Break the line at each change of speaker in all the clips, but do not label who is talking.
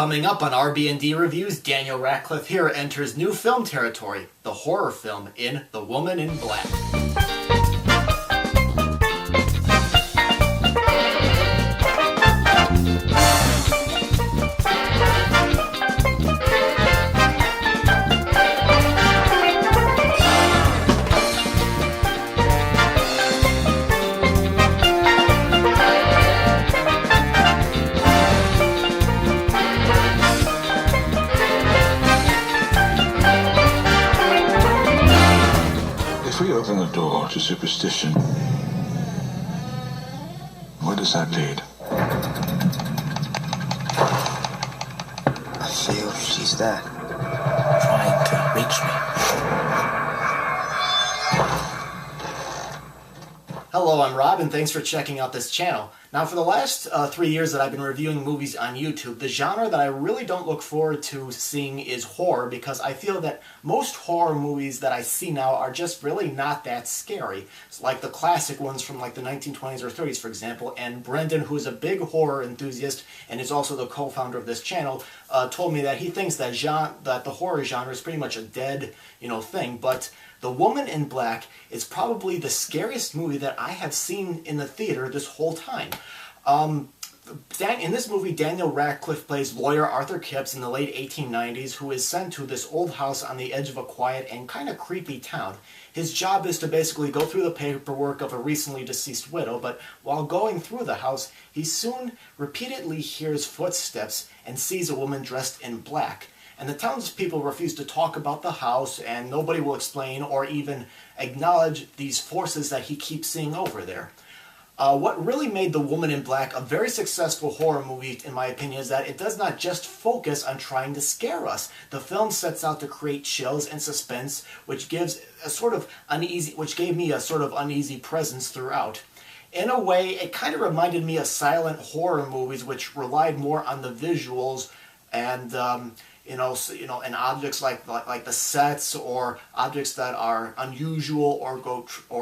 Coming up on RB&D Reviews, Daniel Radcliffe here enters new film territory, the horror film in The Woman in Black.
If we open the door to superstition, where does that lead?
I feel she's there, trying to reach me.
Hello, I'm Rob, and thanks for checking out this channel. Now, for the last 3 years that I've been reviewing movies on YouTube, the genre that I really don't look forward to seeing is horror, because I feel that most horror movies that I see now are just really not that scary. It's like the classic ones from like the 1920s or 30s, for example, and Brendan, who is a big horror enthusiast and is also the co-founder of this channel, told me that he thinks that the horror genre is pretty much a dead, thing, but The Woman in Black is probably the scariest movie that I have seen in the theater this whole time. In this movie, Daniel Radcliffe plays lawyer Arthur Kipps in the late 1890s, who is sent to this old house on the edge of a quiet and kind of creepy town. His job is to basically go through the paperwork of a recently deceased widow, but while going through the house, he soon repeatedly hears footsteps and sees a woman dressed in black. And the townspeople refuse to talk about the house, and nobody will explain or even acknowledge these forces that he keeps seeing over there. What really made The Woman in Black a very successful horror movie, in my opinion, is that it does not just focus on trying to scare us. The film sets out to create chills and suspense, which gave me a sort of uneasy presence throughout. In a way, it kind of reminded me of silent horror movies, which relied more on the visuals and and objects like the sets, or objects that are unusual or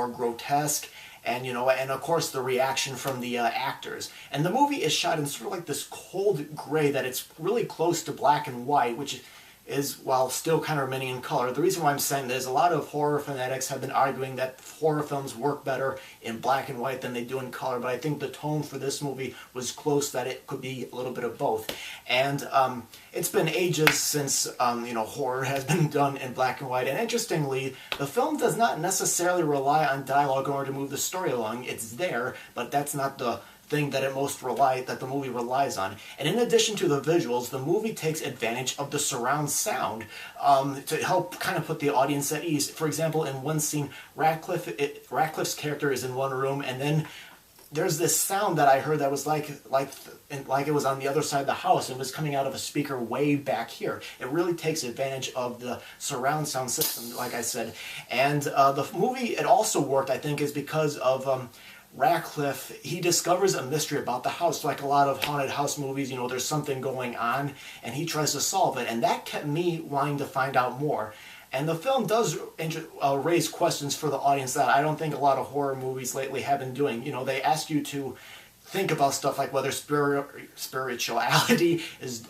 grotesque, and of course the reaction from the actors. And the movie is shot in sort of like this cold gray that it's really close to black and white, which is, while still kind of remaining in color. The reason why I'm saying this, a lot of horror fanatics have been arguing that horror films work better in black and white than they do in color, but I think the tone for this movie was close, that it could be a little bit of both. And it's been ages since horror has been done in black and white, and interestingly, the film does not necessarily rely on dialogue in order to move the story along. It's there, but that's not the thing that the movie relies on. And in addition to the visuals, the movie takes advantage of the surround sound to help kind of put the audience at ease. For example, in one scene, Radcliffe's character is in one room, and then there's this sound that I heard that was like it was on the other side of the house, and was coming out of a speaker way back here. It really takes advantage of the surround sound system, like I said. And the movie, it also worked, I think, is because of Radcliffe. He discovers a mystery about the house. Like a lot of haunted house movies, there's something going on, and he tries to solve it, and that kept me wanting to find out more. And the film does raise questions for the audience that I don't think a lot of horror movies lately have been doing. They ask you to think about stuff like whether spirituality is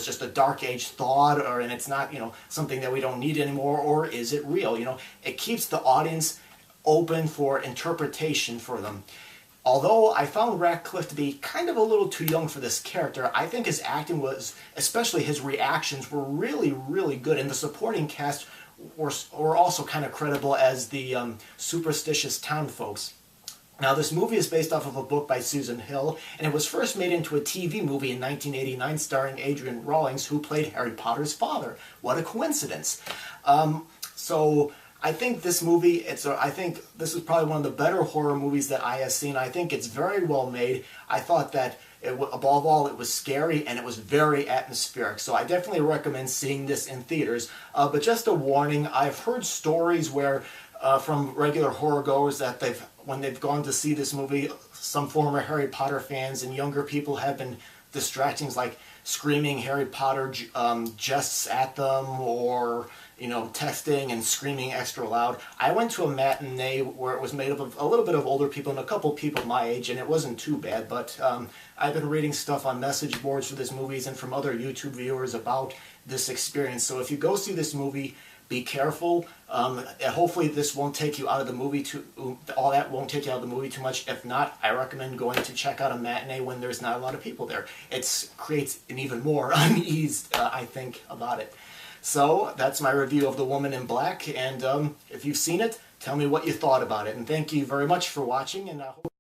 just a dark age thought, and it's not something that we don't need anymore, or is it real? It keeps the audience open for interpretation for them. Although I found Radcliffe to be kind of a little too young for this character, I think his acting was, especially his reactions, were really, really good, and the supporting cast were also kind of credible as the superstitious town folks. Now, this movie is based off of a book by Susan Hill, and it was first made into a TV movie in 1989 starring Adrian Rawlings, who played Harry Potter's father. What a coincidence. I think this movie, I think this is probably one of the better horror movies that I have seen. I think it's very well made. I thought that, above all, it was scary, and it was very atmospheric. So I definitely recommend seeing this in theaters. But just a warning, I've heard stories where, from regular horror goers, that when they've gone to see this movie, some former Harry Potter fans and younger people have been distractions, like screaming Harry Potter jests at them, or texting and screaming extra loud. I went to a matinee where it was made up of a little bit of older people and a couple people my age, and it wasn't too bad, but I've been reading stuff on message boards for this movie and from other YouTube viewers about this experience. So if you go see this movie, be careful. Hopefully this won't take you out of the movie all that won't take you out of the movie too much. If not, I recommend going to check out a matinee when there's not a lot of people there. It creates an even more unease, I think, about it. So that's my review of The Woman in Black, and if you've seen it, tell me what you thought about it. And thank you very much for watching, and I hope